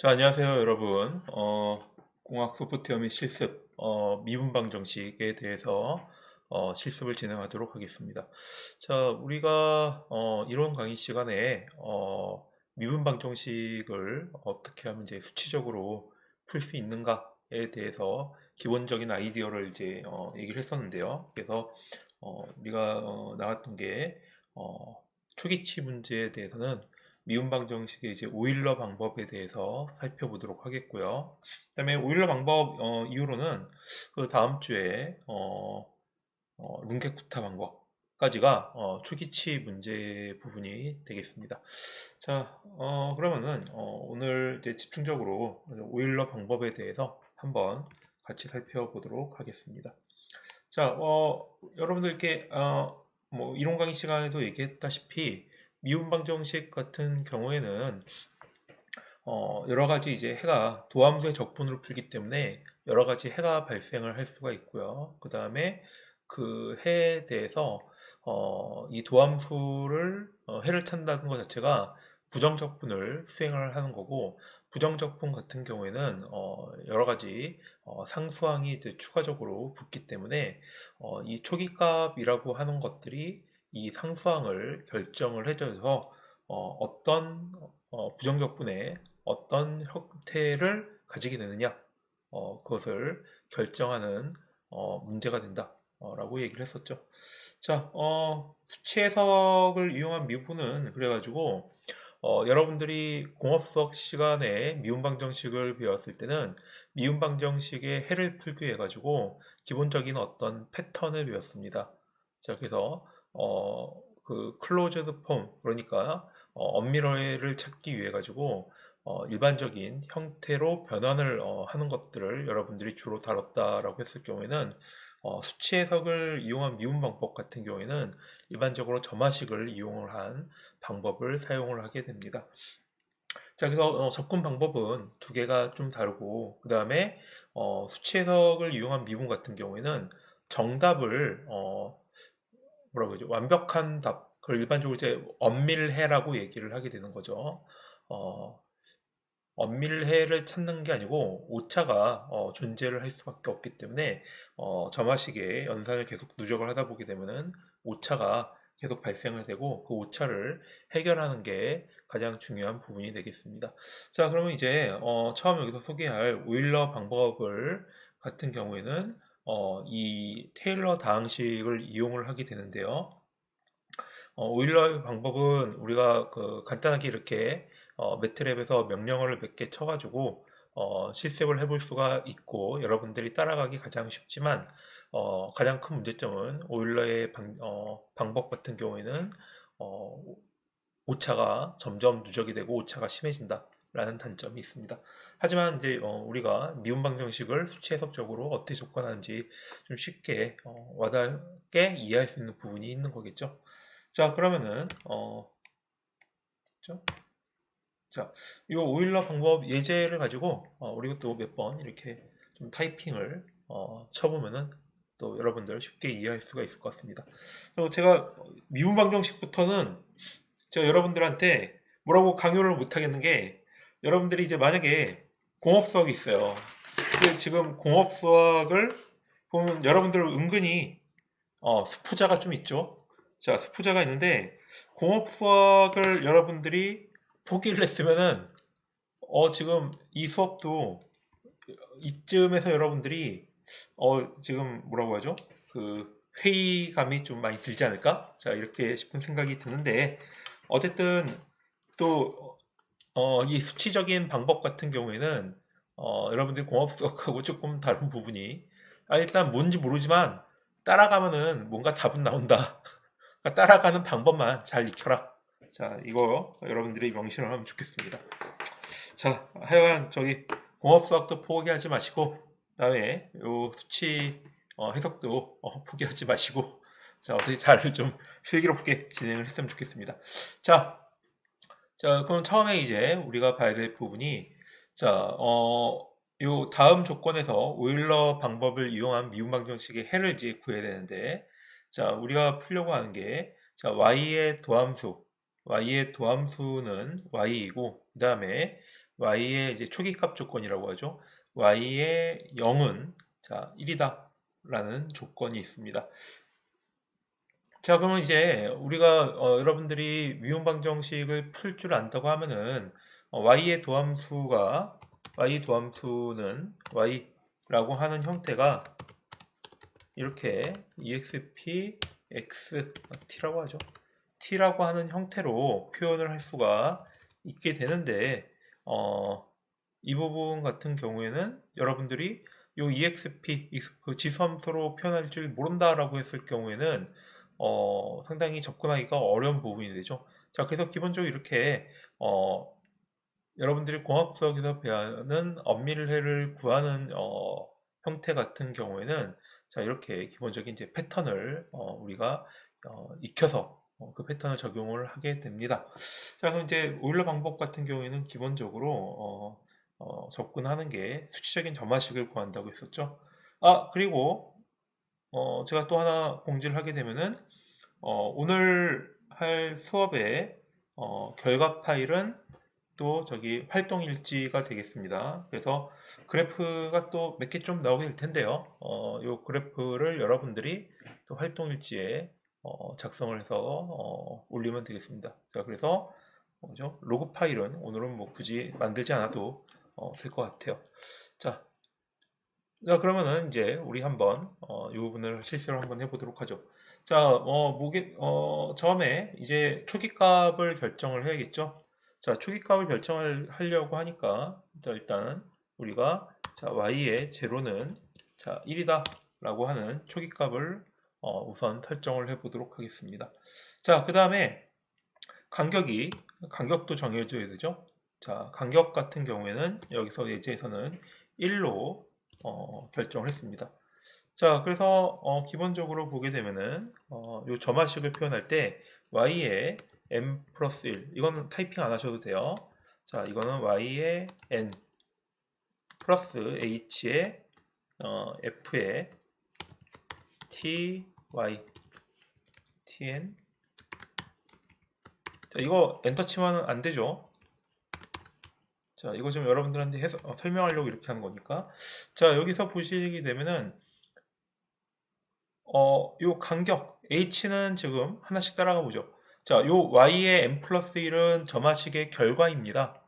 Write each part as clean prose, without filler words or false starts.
자, 안녕하세요, 여러분. 공학 소프트웨어 및 실습, 미분 방정식에 대해서 실습을 진행하도록 하겠습니다. 자, 우리가 이론 강의 시간에 미분 방정식을 어떻게 하면 이제 수치적으로 풀 수 있는가에 대해서 기본적인 아이디어를 이제 얘기를 했었는데요. 그래서 우리가 나왔던 게 초기치 문제에 대해서는 미분 방정식의 이제 오일러 방법에 대해서 살펴보도록 하겠고요. 그다음에 오일러 방법 이후로는 그 다음 주에 룬게쿠타 방법까지가 초기치 문제 부분이 되겠습니다. 자, 그러면은 오늘 이제 집중적으로 오일러 방법에 대해서 한번 같이 살펴보도록 하겠습니다. 자, 여러분들 이렇게 뭐 이론 강의 시간에도 얘기했다시피 미분 방정식 같은 경우에는 여러 가지 이제 해가 도함수의 적분으로 풀기 때문에 여러 가지 해가 발생을 할 수가 있고요. 그 다음에 그 해에 대해서 이 도함수를 해를 찾는다는 것 자체가 부정적분을 수행을 하는 거고 부정적분 같은 경우에는 여러 가지 상수항이 이제 추가적으로 붙기 때문에 이 초기값이라고 하는 것들이 이 상수항을 결정을 해줘서 어떤 부정적분에 어떤 형태를 가지게 되느냐, 그것을 결정하는 문제가 된다. 라고 얘기를 했었죠. 자, 수치 해석을 이용한 미분은 그래가지고 여러분들이 공업 수학 시간에 미분 방정식을 배웠을 때는 미분 방정식의 해를 풀기 위해 가지고 기본적인 어떤 패턴을 배웠습니다. 자, 그래서 그 클로즈드 폼 그러니까 엄밀어를 찾기 위해 가지고 일반적인 형태로 변환을 하는 것들을 여러분들이 주로 다뤘다라고 했을 경우에는 수치 해석을 이용한 미분 방법 같은 경우에는 일반적으로 점화식을 이용을 한 방법을 사용을 하게 됩니다. 자, 그래서 접근 방법은 두 개가 좀 다르고 그 다음에 수치 해석을 이용한 미분 같은 경우에는 정답을 뭐라고 하죠? 완벽한 답, 그걸 일반적으로 이제 엄밀해라고 얘기를 하게 되는 거죠. 어, 엄밀해를 찾는 게 아니고 오차가 존재를 할 수밖에 없기 때문에 점화식의 연산을 계속 누적을 하다 보게 되면은 오차가 계속 발생을 되고 그 오차를 해결하는 게 가장 중요한 부분이 되겠습니다. 자, 그러면 이제 처음 여기서 소개할 오일러 방법을 같은 경우에는 이 테일러 다항식을 이용을 하게 되는데요. 오일러 방법은 우리가 그 간단하게 이렇게 매트랩에서 명령어를 몇 개 쳐가지고 실습을 해볼 수가 있고 여러분들이 따라가기 가장 쉽지만 가장 큰 문제점은 오일러의 방법 같은 경우에는 어, 오차가 점점 누적이 되고 오차가 심해진다. 라는 단점이 있습니다. 하지만 이제 우리가 미분 방정식을 수치 해석적으로 어떻게 접근하는지 좀 쉽게 와닿게 이해할 수 있는 부분이 있는 거겠죠. 자, 그러면은 그죠? 자, 이 오일러 방법 예제를 가지고 우리가 또 몇 번 이렇게 좀 타이핑을 쳐보면은 또 여러분들 쉽게 이해할 수가 있을 것 같습니다. 그리고 제가 미분 방정식부터는 제가 여러분들한테 뭐라고 강요를 못 하겠는 게 여러분들이 이제 만약에 공업 수학이 있어요. 근데 지금 공업 수학을 보면 여러분들 은근히 스푸자가 좀 있죠. 자, 스푸자가 있는데 공업 수학을 여러분들이 포기를 했으면은 지금 이 수업도 이쯤에서 여러분들이 지금 뭐라고 하죠? 그 회의감이 좀 많이 들지 않을까? 자, 이렇게 싶은 생각이 드는데 어쨌든 또 이 수치적인 방법 같은 경우에는 여러분들이 공업 수학하고 조금 다른 부분이 일단 뭔지 모르지만 따라가면은 뭔가 답은 나온다. 그러니까 따라가는 방법만 잘 익혀라. 자, 이거 여러분들이 명심을 하면 좋겠습니다. 자, 하여간 저기 공업 수학도 포기하지 마시고 그다음에 요 수치 해석도 포기하지 마시고 자, 어떻게 잘 좀 슬기롭게 진행을 했으면 좋겠습니다. 자, 자, 그럼 처음에 이제 우리가 봐야 될 부분이 자, 요 다음 조건에서 오일러 방법을 이용한 미분 방정식의 해를 이제 구해야 되는데 자, 우리가 풀려고 하는 게 자, y의 도함수는 y이고 그다음에 y의 이제 초기값 조건이라고 하죠. y의 0은 자 1이다 라는 조건이 있습니다. 자, 그러면 이제 우리가 여러분들이 미분방정식을 풀 줄 안다고 하면은 y의 도함수는 y라고 하는 형태가 이렇게 exp x t라고 하죠. t라고 하는 형태로 표현을 할 수가 있게 되는데 이 부분 같은 경우에는 여러분들이 요 exp 그 지수함수로 표현할 줄 모른다라고 했을 경우에는 상당히 접근하기가 어려운 부분이 되죠. 자, 그래서 기본적으로 이렇게 여러분들이 공학수학에서 배우는 엄밀해를 구하는 형태 같은 경우에는 자, 이렇게 기본적인 이제 패턴을 우리가 익혀서 그 패턴을 적용을 하게 됩니다. 자, 그럼 이제 오일러 방법 같은 경우에는 기본적으로 접근하는 게 수치적인 점화식을 구한다고 했었죠. 그리고 제가 또 하나 공지를 하게 되면은 오늘 할 수업의 결과 파일은 또 저기 활동 일지가 되겠습니다. 그래서 그래프가 또 몇 개 좀 나오게 될 텐데요. 이 그래프를 여러분들이 또 활동 일지에 작성을 해서 올리면 되겠습니다. 자, 그래서 뭐죠? 로그 파일은 오늘은 뭐 굳이 만들지 않아도 될 것 같아요. 자, 그러면은 이제 우리 한번 이 부분을 실습을 한번 해보도록 하죠. 자, 처음에 이제 초기값을 결정을 해야겠죠. 자, 초기값을 결정을 하려고 하니까 자, 일단 우리가 자, y의 제로는 자, 1이다 라고 하는 초기값을 우선 설정을 해보도록 하겠습니다. 자, 그 다음에 간격도 정해줘야 되죠. 자, 간격 같은 경우에는 여기서 예제에서는 1로 결정을 했습니다. 자, 그래서 기본적으로 보게 되면은 요 점화식을 표현할 때 y의 m 플러스 1 이거는 타이핑 안 하셔도 돼요. 자, 이거는 y의 n 플러스 h의 f의 ty tn 자, 이거 엔터 치면 안 되죠. 자, 이거 좀 여러분들한테 설명하려고 이렇게 하는 거니까. 자, 여기서 보시게 되면은 요 간격 h는 지금 하나씩 따라가 보죠. 자, 요 y의 n 플러스 1은 점화식의 결과입니다.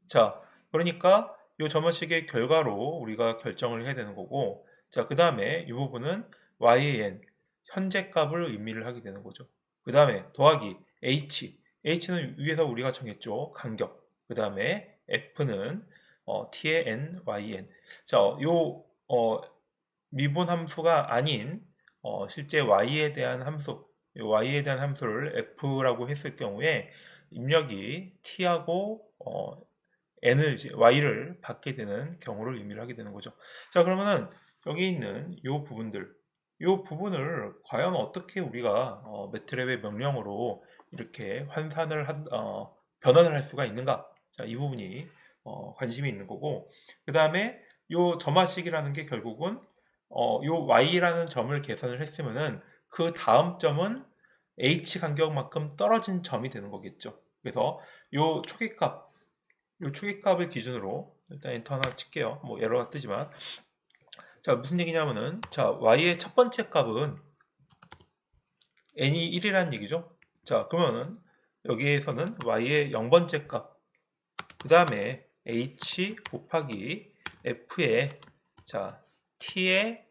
자, 그러니까 요 점화식의 결과로 우리가 결정을 해야 되는 거고, 자, 그 다음에 이 부분은 y의 n 현재 값을 의미를 하게 되는 거죠. 그 다음에 더하기 h는 위에서 우리가 정했죠. 간격. 그 다음에 f는 t의 n, yn. 자, 요 미분 함수가 아닌 실제 y에 대한 함수를 f라고 했을 경우에 입력이 t하고 y를 받게 되는 경우를 의미를 하게 되는 거죠. 자, 그러면은 여기 있는 이 부분을 과연 어떻게 우리가 매트랩의 명령으로 이렇게 변환을 할 수가 있는가? 자, 이 부분이 관심이 있는 거고, 그 다음에 이 점화식이라는 게 결국은 요 y라는 점을 계산을 했으면은 그 다음 점은 h 간격만큼 떨어진 점이 되는 거겠죠. 그래서 요 초기값을 기준으로 일단 엔터 하나 칠게요. 뭐 에러가 뜨지만 자, 무슨 얘기냐면은 자, y의 첫 번째 값은 n이 1이라는 얘기죠. 자, 그러면은 여기에서는 y의 0번째 값, 그 다음에 h 곱하기 f의 자, t의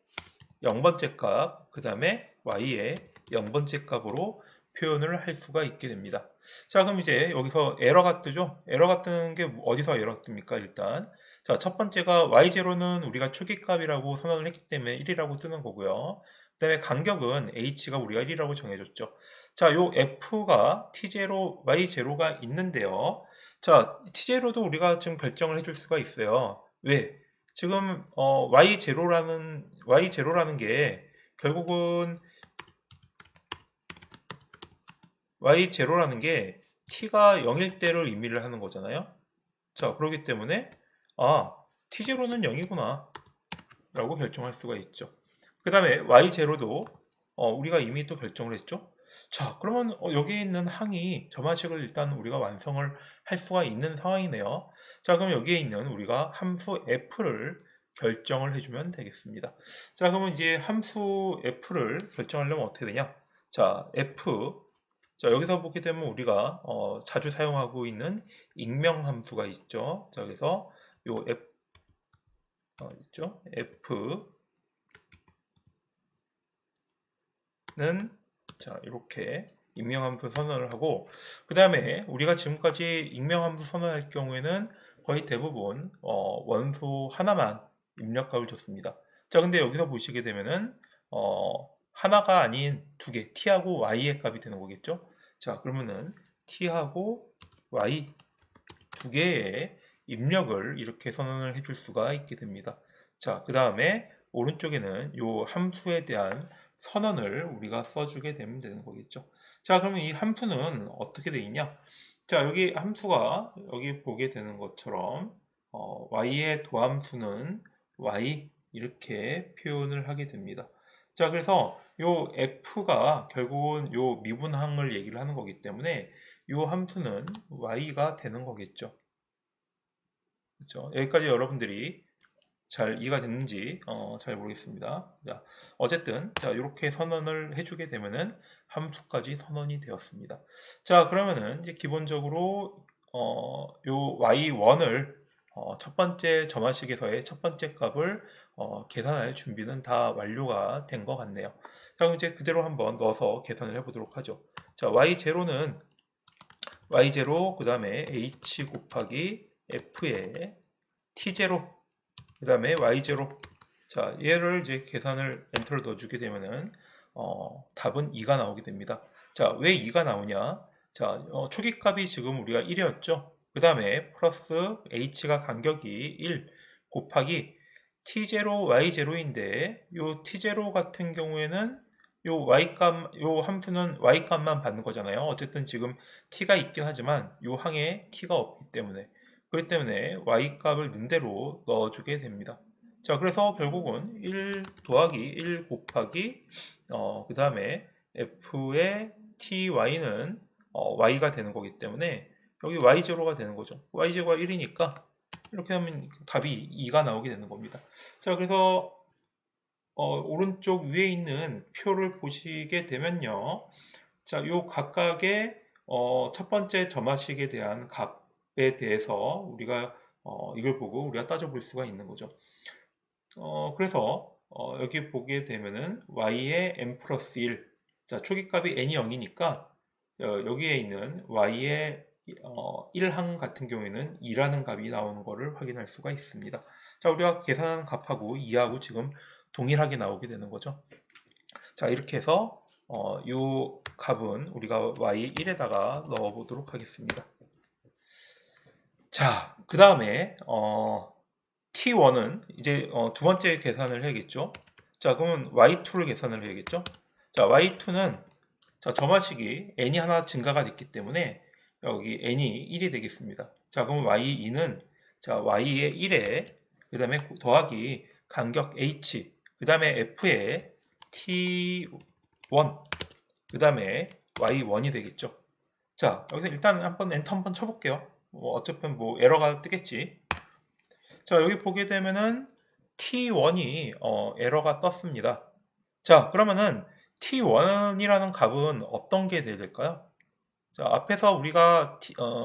0번째 값, 그 다음에 y의 0번째 값으로 표현을 할 수가 있게 됩니다. 자, 그럼 이제 여기서 에러가 뜨죠? 에러가 뜨는 게 어디서 에러 뜹니까? 일단 자, 첫 번째가 y0는 우리가 초기값이라고 선언을 했기 때문에 1이라고 뜨는 거고요. 그 다음에 간격은 h가 우리가 1이라고 정해줬죠. 자, 요 f가 t0, y0가 있는데요. 자, t0도 우리가 지금 결정을 해줄 수가 있어요. 왜? 지금 y0라는 게 결국은 y0라는 게 t가 0일 때를 의미를 하는 거잖아요. 자, 그렇기 때문에 t0는 0이구나 라고 결정할 수가 있죠. 그 다음에 y0도 우리가 이미 또 결정을 했죠. 자, 그러면 여기 있는 항이 점화식을 일단 우리가 완성을 할 수가 있는 상황이네요. 자, 그럼 여기에 있는 우리가 함수 f를 결정을 해주면 되겠습니다. 자, 그러면 이제 함수 f를 결정하려면 어떻게 되냐? 자, f. 자, 여기서 보게 되면 우리가 자주 사용하고 있는 익명 함수가 있죠. 자, 그래서 요 f 있죠? f는 자, 이렇게 익명함수 선언을 하고, 그 다음에 우리가 지금까지 익명함수 선언할 경우에는 거의 대부분 원소 하나만 입력값을 줬습니다. 자, 근데 여기서 보시게 되면은 하나가 아닌 두 개, t하고 y의 값이 되는 거겠죠. 자, 그러면은 t하고 y 두 개의 입력을 이렇게 선언을 해줄 수가 있게 됩니다. 자, 그 다음에 오른쪽에는 이 함수에 대한 선언을 우리가 써주게 되면 되는 거겠죠. 자, 그러면 이 함수는 어떻게 되어 있냐? 자, 여기 함수가 여기 보게 되는 것처럼 y의 도함수는 y 이렇게 표현을 하게 됩니다. 자, 그래서 요 f가 결국은 요 미분항을 얘기를 하는 거기 때문에 요 함수는 y가 되는 거겠죠. 그렇죠? 여기까지 여러분들이 잘 이해가 됐는지 잘 모르겠습니다. 자, 어쨌든 자, 이렇게 선언을 해주게 되면은 함수까지 선언이 되었습니다. 자, 그러면은 이제 기본적으로 요 y1을 첫 번째 점화식에서의 첫 번째 값을 계산할 준비는 다 완료가 된 것 같네요. 자, 그럼 이제 그대로 한번 넣어서 계산을 해보도록 하죠. 자, y0는 y0 그 다음에 h 곱하기 f의 t0 그 다음에 y0. 자, 얘를 이제 계산을 엔터를 넣어주게 되면은 답은 2가 나오게 됩니다. 자, 왜 2가 나오냐? 자, 초기값이 지금 우리가 1이었죠. 그 다음에 플러스 h가 간격이 1 곱하기 t0 y0인데 요 t0 같은 경우에는 요 y값, 요 함수는 y값만 받는 거잖아요. 어쨌든 지금 t가 있긴 하지만 요 항에 t가 없기 때문에 그렇기 때문에 y값을 넣은 대로 넣어주게 됩니다. 자, 그래서 결국은 1 더하기 1 곱하기 그 다음에 f의 ty는 y가 되는 거기 때문에 여기 y0가 되는 거죠. y0가 1이니까 이렇게 하면 답이 2가 나오게 되는 겁니다. 자, 그래서 오른쪽 위에 있는 표를 보시게 되면요. 자, 요 각각의 첫 번째 점화식에 대한 값에 대해서 우리가 이걸 보고 우리가 따져볼 수가 있는 거죠. 그래서 여기 보게 되면은 y의 n 플러스 1. 자, 초기값이 n이 0이니까 여기에 있는 y의 1항 같은 경우에는 2라는 값이 나오는 것을 확인할 수가 있습니다. 자, 우리가 계산한 값하고 2하고 지금 동일하게 나오게 되는 거죠. 자, 이렇게 해서 이 값은 우리가 y1에다가 넣어 보도록 하겠습니다. 자, 그 다음에 t1은 이제 두 번째 계산을 해야겠죠. 자, 그러면 y2를 계산을 해야겠죠. 자, y2는 자, 점화식이 n이 하나 증가가 됐기 때문에 여기 n이 1이 되겠습니다. 자, 그럼 y2는 자, y의 1에 그 다음에 더하기 간격 h 그 다음에 f의 t1 그 다음에 y1이 되겠죠. 자, 여기서 일단 한번 엔터 한번 쳐볼게요. 어차피 뭐 에러가 뜨겠지. 자, 여기 보게 되면은 t1이 에러가 떴습니다. 자, 그러면은 t1이라는 값은 어떤 게 될까요? 자, 앞에서 우리가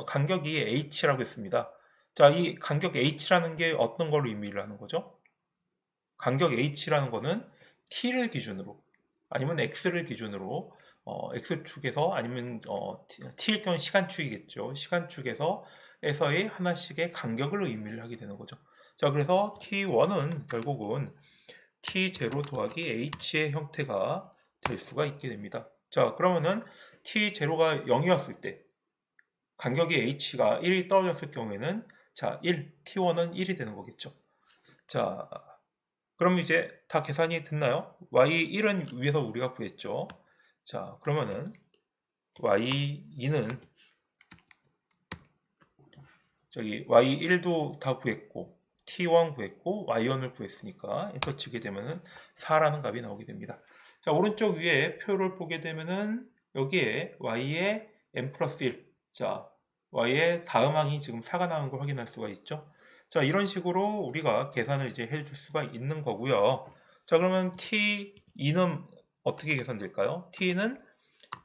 간격이 h라고 했습니다. 자, 이 간격 h라는 게 어떤 걸로 의미를 하는 거죠? 간격 h라는 거는 t를 기준으로 아니면 x를 기준으로 x축에서 아니면 t일 경우 시간축이겠죠. 시간축에서의 하나씩의 간격을 의미를 하게 되는 거죠. 자, 그래서 t1은 결국은 t0 더하기 h의 형태가 될 수가 있게 됩니다. 자, 그러면은 t0가 0이었을 때 간격이 h가 1이 떨어졌을 경우에는 자, t1은 1이 되는 거겠죠. 자, 그럼 이제 다 계산이 됐나요? y1은 위에서 우리가 구했죠. 자, 그러면은 y2는 저기 y1도 다 구했고 t1 구했고 y1을 구했으니까 엔터 치게 되면은 4라는 값이 나오게 됩니다. 자, 오른쪽 위에 표를 보게 되면은 여기에 y의 n 플러스 1. 자, y의 다음 항이 지금 4가 나온 걸 확인할 수가 있죠. 자, 이런 식으로 우리가 계산을 이제 해줄 수가 있는 거고요. 자, 그러면 t2는 어떻게 계산될까요? t는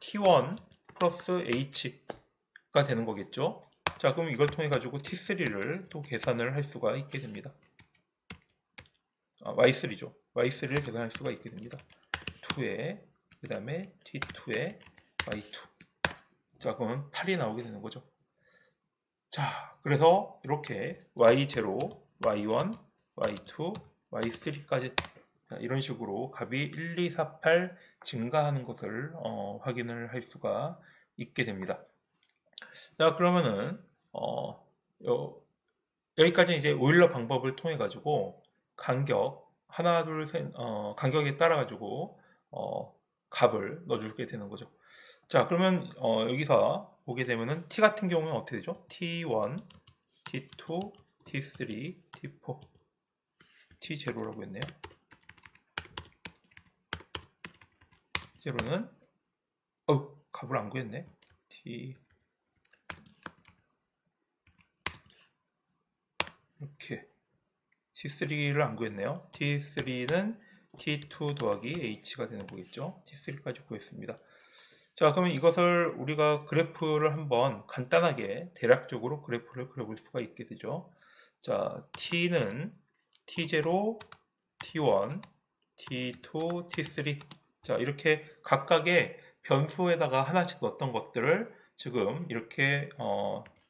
t1 플러스 h가 되는 거겠죠. 자, 그럼 이걸 통해 가지고 t3를 또 계산을 할 수가 있게 됩니다. y3죠. y3를 계산할 수가 있게 됩니다. 2에 그 다음에 t2에 y2. 자, 그러면 8이 나오게 되는 거죠. 자, 그래서 이렇게 y0, y1, y2, y3까지 이런 식으로 값이 1, 2, 4, 8 증가하는 것을 확인을 할 수가 있게 됩니다. 자, 그러면은 여기까지 이제 오일러 방법을 통해 가지고 간격 하나, 둘, 셋 간격에 따라 가지고 값을 넣어주게 되는 거죠. 자, 그러면 여기서 보게 되면은 t 같은 경우는 어떻게 되죠? t1, t2, t3, t4, t0라고 했네요. t0는 값을 안 구했네. 이렇게 t3를 안 구했네요. t3는 t2 더하기 h가 되는 거겠죠. t3까지 구했습니다. 자, 그러면 이것을 우리가 그래프를 한번 간단하게 대략적으로 그래프를 그려볼 수가 있게 되죠. 자, t는 t0, t1, t2, t3. 자, 이렇게 각각의 변수에다가 하나씩 넣었던 것들을 지금 이렇게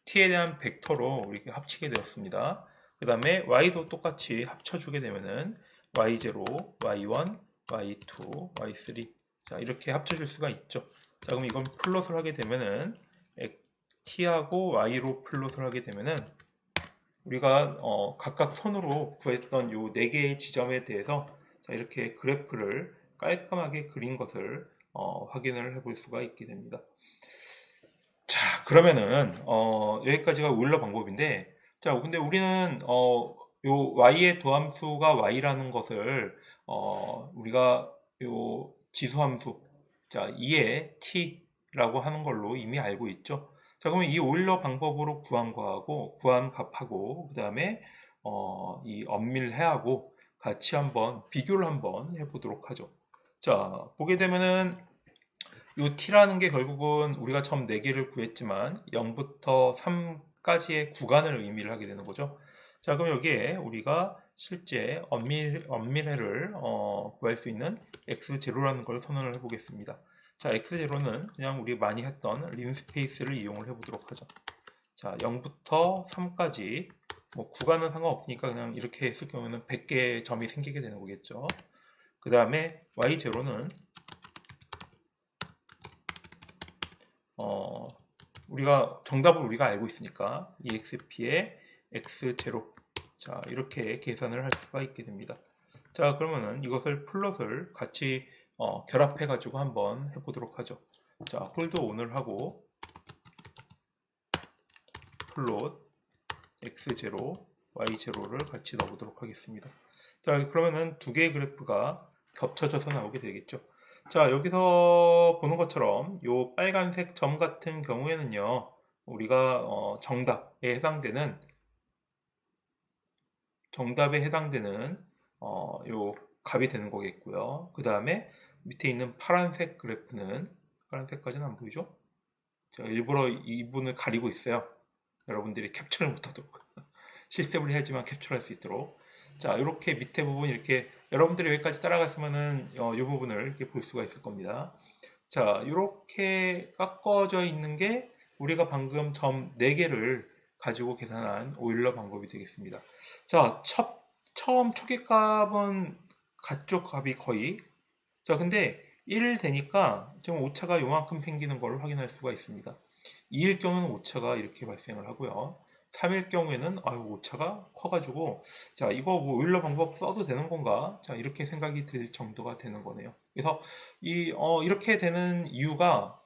t에 대한 벡터로 우리가 합치게 되었습니다. 그 다음에 y도 똑같이 합쳐주게 되면은 y0, y1, y2, y3. 자, 이렇게 합쳐줄 수가 있죠. 자, 그럼 이건 플롯을 하게 되면은 t하고 y로 플롯을 하게 되면은 우리가 각각 손으로 구했던 요 4개의 지점에 대해서 자, 이렇게 그래프를 깔끔하게 그린 것을 확인을 해볼 수가 있게 됩니다. 자, 그러면은 여기까지가 오일러 방법인데, 자, 근데 우리는 요 y의 도함수가 y라는 것을 우리가 요 지수함수 자 2의 t라고 하는 걸로 이미 알고 있죠. 자, 그러면 이 오일러 방법으로 구한 거하고 구한 값하고 그 다음에 이 엄밀해하고 같이 한번 비교를 한번 해보도록 하죠. 자, 보게 되면은 요 t라는 게 결국은 우리가 처음 4개를 구했지만 0부터 3까지의 구간을 의미를 하게 되는 거죠. 자, 그럼 여기에 우리가 실제 엄밀해를 구할 수 있는 x0라는 걸 선언을 해보겠습니다. 자, x0는 그냥 우리 많이 했던 린스페이스를 이용을 해보도록 하죠. 자, 0부터 3까지 뭐 구간은 상관없으니까 그냥 이렇게 했을 경우에는 100개의 점이 생기게 되는 거겠죠. 그 다음에 y0는 우리가 정답을 우리가 알고 있으니까 EXP의 X0 자, 이렇게 계산을 할 수가 있게 됩니다. 자, 그러면은 이것을 플롯을 같이 결합해 가지고 한번 해보도록 하죠. 자, 홀드 오늘 하고 플롯 X0, Y0를 같이 넣어보도록 하겠습니다. 자, 그러면은 두 개의 그래프가 겹쳐져서 나오게 되겠죠. 자, 여기서 보는 것처럼 이 빨간색 점 같은 경우에는요, 우리가 정답에 해당되는 요 값이 되는 거겠고요. 그 다음에 밑에 있는 파란색 그래프는 파란색까지는 안 보이죠? 제가 일부러 이 부분을 가리고 있어요. 여러분들이 캡처를 못하도록 실습을 해야지만 캡처할 수 있도록. 자, 이렇게 밑에 부분 이렇게 여러분들이 여기까지 따라갔으면은 이 부분을 이렇게 볼 수가 있을 겁니다. 자, 이렇게 깎아져 있는 게 우리가 방금 점 4개를 가지고 계산한 오일러 방법이 되겠습니다. 자, 처음 초기값은 같죠? 값이 거의. 자, 근데 1 되니까 지금 오차가 요만큼 생기는 걸 확인할 수가 있습니다. 2일 경우는 오차가 이렇게 발생을 하고요. 3일 경우에는 오차가 커가지고 자, 이거 뭐 오일러 방법 써도 되는 건가? 자, 이렇게 생각이 들 정도가 되는 거네요. 그래서 이렇게 되는 이유가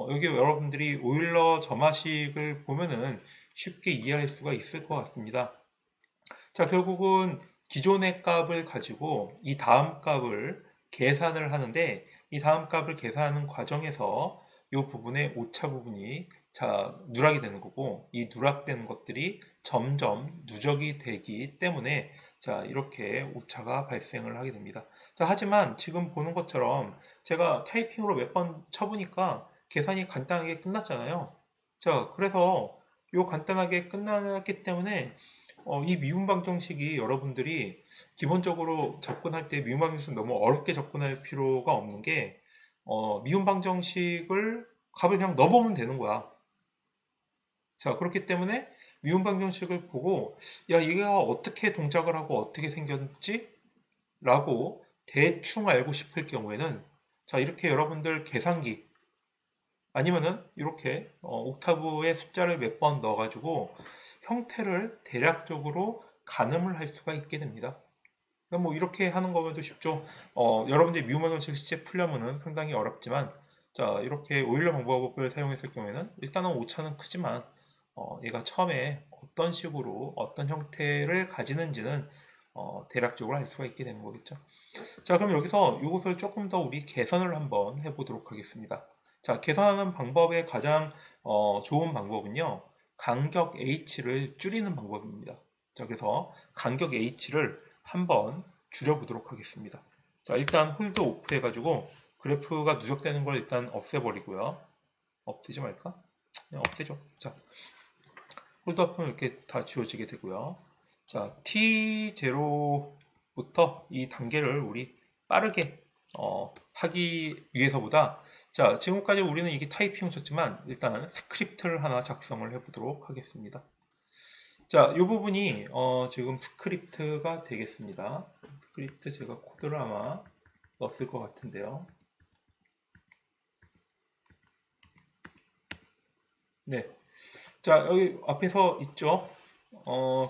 여기 여러분들이 오일러 점화식을 보면은 쉽게 이해할 수가 있을 것 같습니다. 자, 결국은 기존의 값을 가지고 이 다음 값을 계산을 하는데 이 다음 값을 계산하는 과정에서 이 부분의 오차 부분이 자, 누락이 되는 거고, 이 누락되는 것들이 점점 누적이 되기 때문에 자, 이렇게 오차가 발생을 하게 됩니다. 자, 하지만 지금 보는 것처럼 제가 타이핑으로 몇 번 쳐보니까 계산이 간단하게 끝났잖아요. 자, 그래서 요 간단하게 끝났기 때문에 이 미분 방정식이 여러분들이 기본적으로 접근할 때 미분 방정식 너무 어렵게 접근할 필요가 없는 게 미분 방정식을 값을 그냥 넣어보면 되는 거야. 자, 그렇기 때문에 미분 방정식을 보고 야, 얘가 어떻게 동작을 하고 어떻게 생겼지? 라고 대충 알고 싶을 경우에는 자, 이렇게 여러분들 계산기 아니면은 이렇게 옥타브의 숫자를 몇 번 넣어가지고 형태를 대략적으로 가늠을 할 수가 있게 됩니다. 그러니까 뭐 이렇게 하는 거면 쉽죠. 여러분들이 미분 방정식 실제 풀려면은 상당히 어렵지만 자, 이렇게 오일러 방법을 사용했을 경우에는 일단은 오차는 크지만 얘가 처음에 어떤 식으로 어떤 형태를 가지는지는 대략적으로 알 수가 있게 되는 거겠죠. 자, 그럼 여기서 이것을 조금 더 우리 개선을 한번 해보도록 하겠습니다. 자, 계산하는 방법의 가장 좋은 방법은요, 간격 h를 줄이는 방법입니다. 자, 그래서 간격 h를 한번 줄여보도록 하겠습니다. 자, 일단 홀드 오프 해가지고 그래프가 누적되는 걸 일단 없애버리고요. 없애지 말까? 그냥 없애죠. 자, 홀드 오프는 이렇게 다 지워지게 되고요. 자, T0부터 이 단계를 우리 빠르게 하기 위해서보다 자, 지금까지 우리는 이게 타이핑을 쳤지만 일단 스크립트를 하나 작성을 해보도록 하겠습니다. 자, 이 부분이 지금 스크립트가 되겠습니다. 스크립트 제가 코드를 아마 넣었을 것 같은데요. 네. 자, 여기 앞에서 있죠.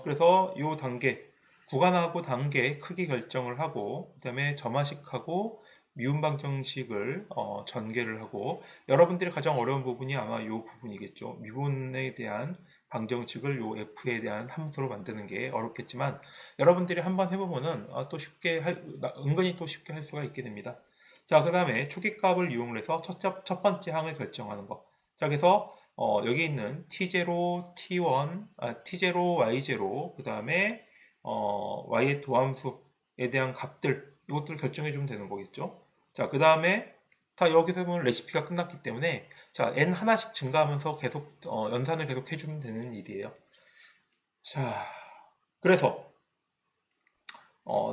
그래서 이 단계, 구간하고 단계 크기 결정을 하고, 그 다음에 점화식하고 미분 방정식을 전개를 하고, 여러분들이 가장 어려운 부분이 아마 이 부분이겠죠. 미분에 대한 방정식을 요 f에 대한 함수로 만드는 게 어렵겠지만, 여러분들이 한번 해보면은 또 은근히 또 쉽게 할 수가 있게 됩니다. 자, 그 다음에 초기값을 이용을 해서 첫 번째 항을 결정하는 거. 자, 그래서 여기 있는 T0, T1, T0, Y0, 그 다음에 Y의 도함수에 대한 값들, 이것들을 결정해 주면 되는 거겠죠. 자, 그 다음에 다 여기서 보면 레시피가 끝났기 때문에 자, n 하나씩 증가하면서 계속 연산을 계속 해주면 되는 일이에요. 자, 그래서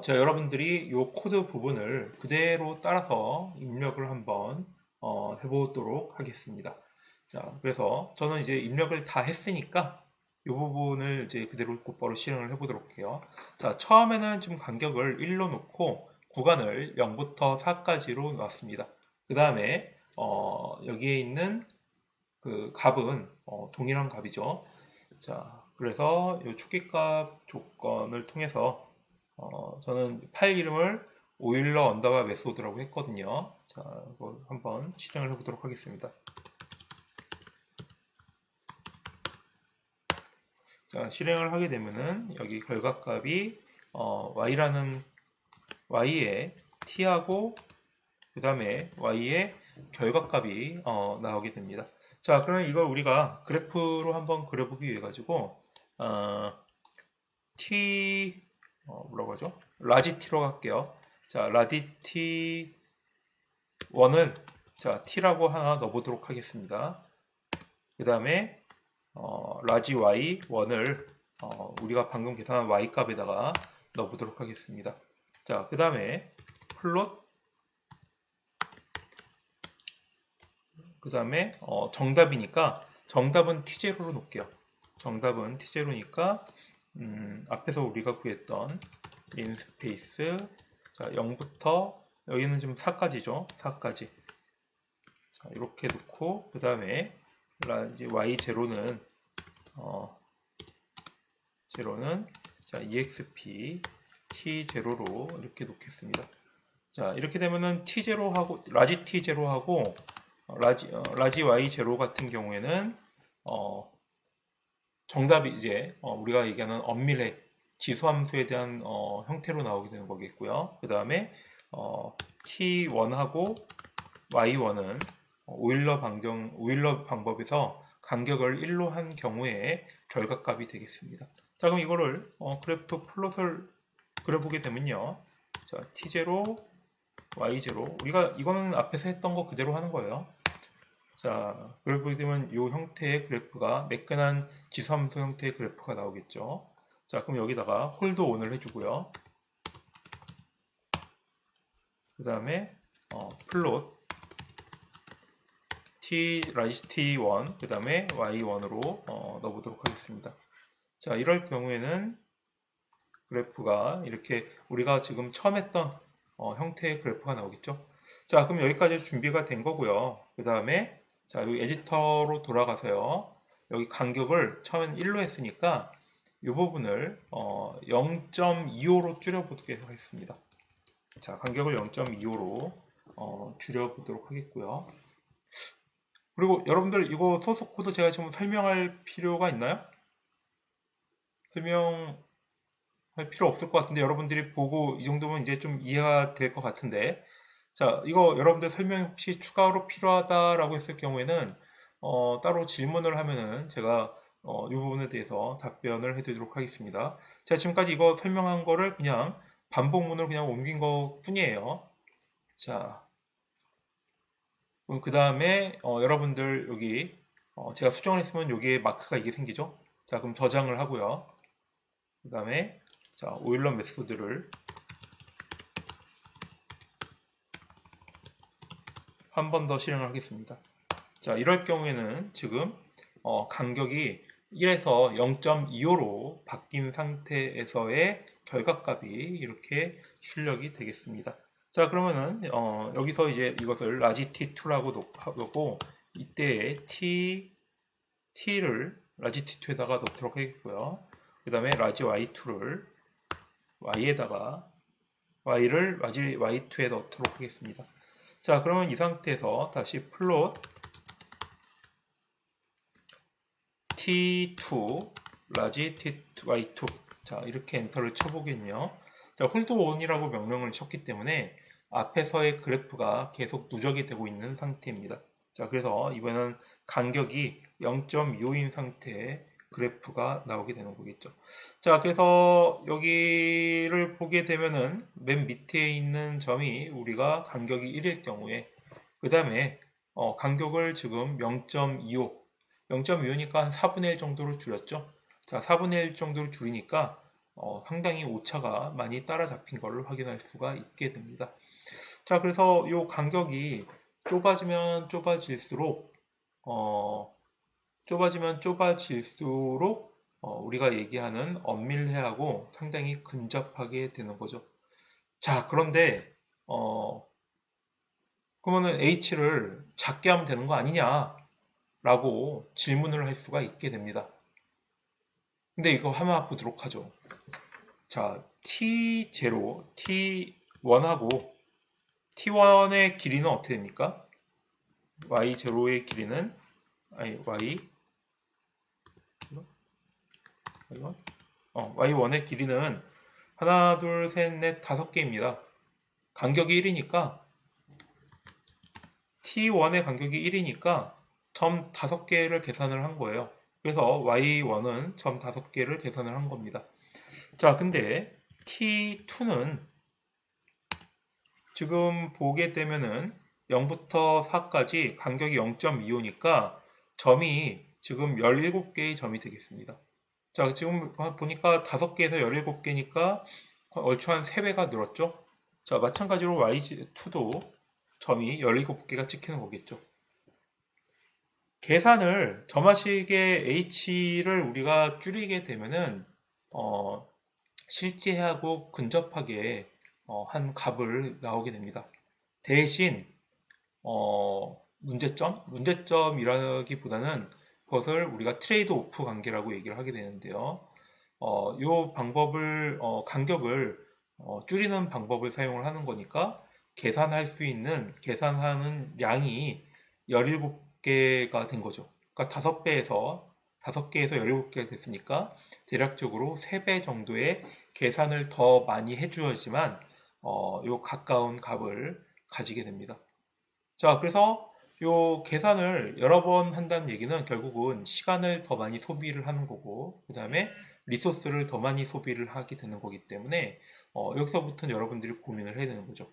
제가 여러분들이 이 코드 부분을 그대로 따라서 입력을 한번 해보도록 하겠습니다. 자, 그래서 저는 이제 입력을 다 했으니까 이 부분을 이제 그대로 곧바로 실행을 해보도록 해요. 자, 처음에는 지금 간격을 1로 놓고 구간을 0부터 4까지로 놨습니다. 그 다음에 여기에 있는 그 값은 동일한 값이죠. 자, 그래서 이 초기값 조건을 통해서 저는 파일 이름을 오일러 언더바 메소드라고 했거든요. 자, 이거 한번 실행을 해보도록 하겠습니다. 자, 실행을 하게 되면은 여기 결과값이 y라는 y의 t하고 그 다음에 y의 결과값이 나오게 됩니다. 자, 그러면 이걸 우리가 그래프로 한번 그려보기 위해 가지고 t 뭐라고 하죠? 라지 t로 할게요. 자, 라지 t1을 자 t라고 하나 넣어보도록 하겠습니다. 그 다음에 라지 y1을 우리가 방금 계산한 y 값에다가 넣어보도록 하겠습니다. 자, 그 다음에 플롯, 그 다음에 정답이니까 정답은 t0로 놓을게요. 정답은 t0니까 앞에서 우리가 구했던 인 스페이스 자 0부터 여기는 지금 4까지죠. 4까지 자, 이렇게 놓고 그 다음에 y0는 제로는 자 exp t0로 이렇게 놓겠습니다. 자, 이렇게 되면은 t0하고 라지 t0하고 라지 y0 같은 경우에는 정답이 이제 우리가 얘기하는 엄밀해 지수함수에 대한 형태로 나오게 되는 거겠고요. 그 다음에 t1하고 y1은 오일러 방법에서 간격을 1로 한 경우에 결과값이 되겠습니다. 자, 그럼 이거를 그래프 플롯을 그려보게 되면요. 자, t0, y0. 우리가 이거는 앞에서 했던 거 그대로 하는 거예요. 자, 그래보게 되면 이 형태의 그래프가 매끈한 지수함수 형태의 그래프가 나오겠죠. 자, 그럼 여기다가 홀드 온을 해주고요. 그 다음에 플롯 라지 t1 그 다음에 y1으로 넣어보도록 하겠습니다. 자, 이럴 경우에는 그래프가 이렇게 우리가 지금 처음 했던 형태의 그래프가 나오겠죠. 자, 그럼 여기까지 준비가 된 거고요. 그 다음에 자, 여기 에디터로 돌아가서요. 여기 간격을 처음엔 1로 했으니까 이 부분을 0.25로 줄여보도록 하겠습니다. 자, 간격을 0.25로 줄여보도록 하겠고요. 그리고 여러분들 이거 소스 코드 제가 지금 설명할 필요가 있나요? 설명할 필요 없을 것 같은데 여러분들이 보고 이 정도면 이제 좀 이해가 될 것 같은데, 자, 이거 여러분들 설명이 혹시 추가로 필요하다라고 했을 경우에는 따로 질문을 하면은 제가 이 부분에 대해서 답변을 해드리도록 하겠습니다. 제가 지금까지 이거 설명한 거를 그냥 반복문으로 그냥 옮긴 것 뿐이에요. 자, 그 다음에 여러분들 여기 제가 수정을 했으면 여기에 마크가 이게 생기죠. 자, 그럼 저장을 하고요. 그 다음에 자, 오일러 메소드를 한 번 더 실행을 하겠습니다. 자, 이럴 경우에는 지금 간격이 1에서 0.25로 바뀐 상태에서의 결과값이 이렇게 출력이 되겠습니다. 자, 그러면은 여기서 이제 이것을 라지 t2라고 놓고 이때의 t를 라지 t2에다가 넣도록 하겠고요. 그 다음에 라지 y2를 y를 라지 y2에 넣도록 하겠습니다. 자, 그러면 이 상태에서 다시 플롯 t2 라지 y2 자, 이렇게 엔터를 쳐보겠네요. 자, 홀드 온이라고 명령을 쳤기 때문에 앞에서의 그래프가 계속 누적이 되고 있는 상태입니다. 자, 그래서 이번에는 간격이 0.25인 상태의 그래프가 나오게 되는 거겠죠. 자, 그래서 여기를 보게 되면은 맨 밑에 있는 점이 우리가 간격이 1일 경우에, 그 다음에 간격을 지금 0.25니까 한 4분의 1 정도로 줄였죠. 자, 4분의 1 정도로 줄이니까 상당히 오차가 많이 따라잡힌 것을 확인할 수가 있게 됩니다. 자, 그래서 이 간격이 좁아지면 좁아질수록 우리가 얘기하는 엄밀해하고 상당히 근접하게 되는 거죠. 자, 그런데 그러면은 h를 작게 하면 되는 거 아니냐? 라고 질문을 할 수가 있게 됩니다. 근데 이거 한번 보도록 하죠. 자, t0, t1하고 t1의 길이는 어떻게 됩니까? y0의 길이는 y1의 길이는 하나, 둘, 셋, 넷, 5개입니다. 간격이 1이니까 t1의 간격이 1이니까 점 5개를 계산을 한 거예요. 그래서 y1은 점 5개를 계산을 한 겁니다. 자, 근데 t2는 지금 보게 되면은 0부터 4까지 간격이 0.25니까 점이 지금 17개의 점이 되겠습니다. 자, 지금 보니까 5개에서 17개니까 얼추 한 3배가 늘었죠? 자, 마찬가지로 y2도 점이 17개가 찍히는 거겠죠. 계산을 점화식의 h를 우리가 줄이게 되면은 실제하고 근접하게 한 값을 나오게 됩니다. 대신 문제점이라기보다는 그것을 우리가 트레이드 오프 관계라고 얘기를 하게 되는데요. 이 방법을 간격을 줄이는 방법을 사용을 하는 거니까 계산하는 양이 17개가 된 거죠. 그러니까 5개에서 17개가 됐으니까 대략적으로 3배 정도의 계산을 더 많이 해줘야지만 요 가까운 값을 가지게 됩니다. 자, 그래서 요 계산을 여러 번 한다는 얘기는 결국은 시간을 더 많이 소비를 하는 거고, 그 다음에 리소스를 더 많이 소비를 하게 되는 거기 때문에 여기서부터는 여러분들이 고민을 해야 되는 거죠.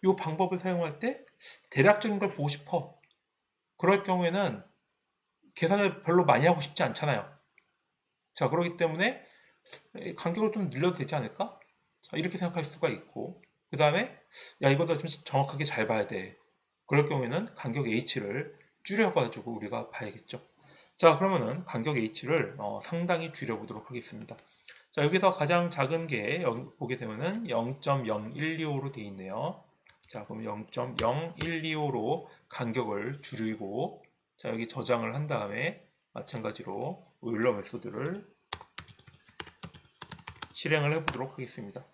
요 방법을 사용할 때 대략적인 걸 보고 싶어. 그럴 경우에는 계산을 별로 많이 하고 싶지 않잖아요. 자, 그렇기 때문에 간격을 좀 늘려도 되지 않을까? 자, 이렇게 생각할 수가 있고, 그 다음에 야, 이거다 좀 정확하게 잘 봐야 돼. 그럴 경우에는 간격 H를 줄여가지고 우리가 봐야겠죠. 자, 그러면은 간격 H를 상당히 줄여보도록 하겠습니다. 자, 여기서 가장 작은 게 여기 보게 되면은 0.0125로 되어 있네요. 자, 그럼 0.0125로 간격을 줄이고, 자, 여기 저장을 한 다음에 마찬가지로 오일러 메소드를 실행을 해보도록 하겠습니다.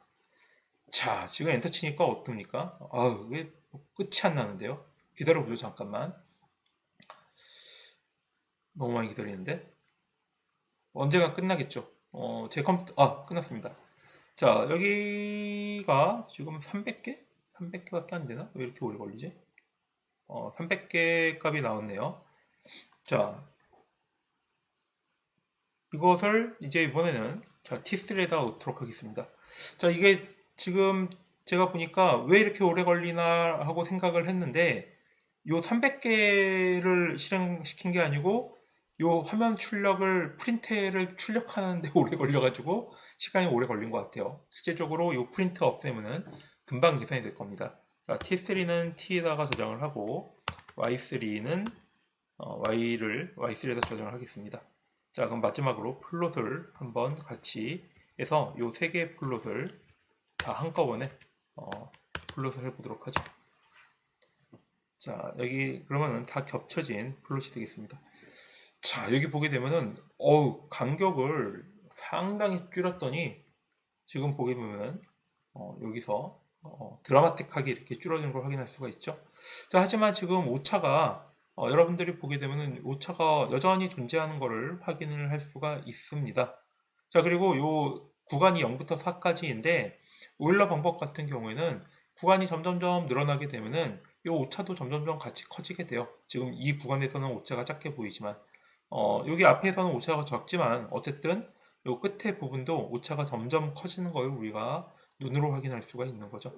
자, 지금 엔터 치니까 어떻습니까? 아우, 왜 끝이 안 나는데요? 기다려보죠, 잠깐만. 너무 많이 기다리는데? 언제가 끝나겠죠? 제 컴퓨터, 끝났습니다. 자, 여기가 지금 300개? 300개밖에 안 되나? 왜 이렇게 오래 걸리지? 300개 값이 나왔네요. 자, 이것을 이제 이번에는 자, T3에다 넣도록 하겠습니다. 자, 이게 지금 제가 보니까 왜 이렇게 오래 걸리나 하고 생각을 했는데 요 300개를 실행시킨 게 아니고 요 화면 출력을 프린트를 출력하는데 오래 걸려가지고 시간이 오래 걸린 것 같아요. 실제적으로 요 프린트 없애면은 금방 계산이 될 겁니다. 자, T3는 T에다가 저장을 하고 Y3는 Y3에다 저장을 하겠습니다. 자, 그럼 마지막으로 플롯을 한번 같이 해서 요 세 개의 플롯을 다 한꺼번에 플롯을 해보도록 하죠. 자, 여기 그러면은 다 겹쳐진 플롯이 되겠습니다. 자, 여기 보게 되면은 간격을 상당히 줄였더니 지금 보게 되면은 여기서 드라마틱하게 이렇게 줄어드는 걸 확인할 수가 있죠. 자, 하지만 지금 오차가 여러분들이 보게 되면은 오차가 여전히 존재하는 것을 확인을 할 수가 있습니다. 자, 그리고 요 구간이 0부터 4까지인데 오일러 방법 같은 경우에는 구간이 점점점 늘어나게 되면은 요 오차도 점점점 같이 커지게 돼요. 지금 이 구간에서는 오차가 작게 보이지만 여기 앞에서는 오차가 적지만 어쨌든 요 끝에 부분도 오차가 점점 커지는 걸 우리가 눈으로 확인할 수가 있는 거죠.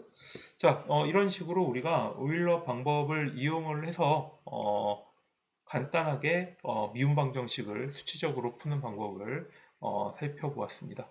자, 이런 식으로 우리가 오일러 방법을 이용을 해서 간단하게 미분 방정식을 수치적으로 푸는 방법을 살펴보았습니다.